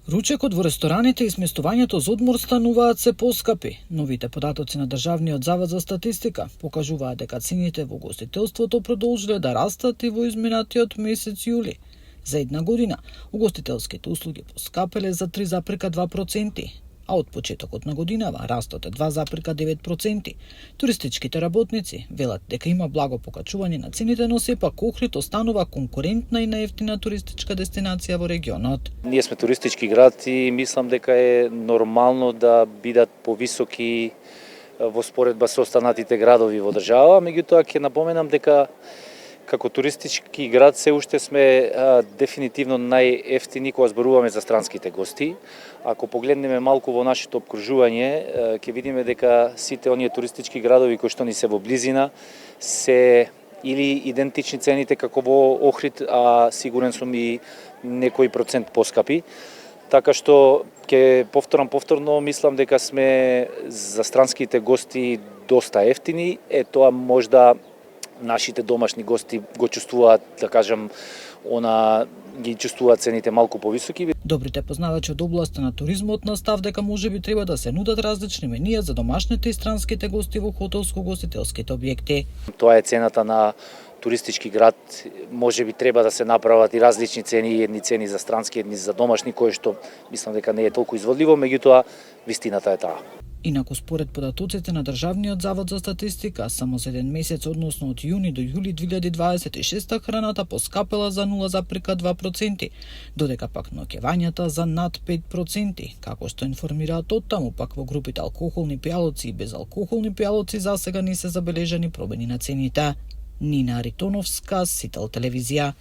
Ручекот во рестораните и сместувањето за одмор стануваат се поскапи. Новите податоци на Државниот завод за статистика покажуваат дека цените во угостителството продолжиле да растат и во изминатиот месец јули. За една година угостителските услуги поскапеле за 3,2%, а од почетокот на годинава растот е 2,9%. Туристичките работници велат дека има благо покачување на цените, но сепак Охрид останува конкурентна и наевтина туристичка дестинација во регионот. Ние сме туристички град и мислам дека е нормално да бидат повисоки во споредба со останатите градови во држава, меѓутоа ќе напоменам дека како туристички град се уште сме дефинитивно најефтини кога зборуваме за странските гости. Ако погледнеме малку во нашето обкружување, ќе видиме дека сите оние туристички градови кои што ни се во близина се или идентични цените како во Охрид, а сигурен сум и некој процент поскапи. Така што ќе повторно мислам дека сме за странските гости доста ефтини. Тоа можда нашите домашни гости го чувствуваат, да кажам, ги чувствуваат цените малку повисоки. Добрите познавачи од областа на туризмот на став дека можеби треба да се нудат различни менија за домашните и странските гости во хотелско-гостителските објекти. Тоа е цената на туристички град, можеби треба да се направат и различни цени, едни цени за странски, едни за домашни, кои што мислам дека не е толку изводливо, меѓутоа вистината е таа. Инаку според податоците на Државниот завод за статистика, само за еден месец, односно од јуни до јули 2026, храната поскапела за 0,2%, додека пак ноќевањата за над 5%, како што информираат оттаму, пак во групите алкохолни пијалоци и безалкохолни пијалоци засега не се забележани промени на цените. Нина Аритоновска, Сител телевизија.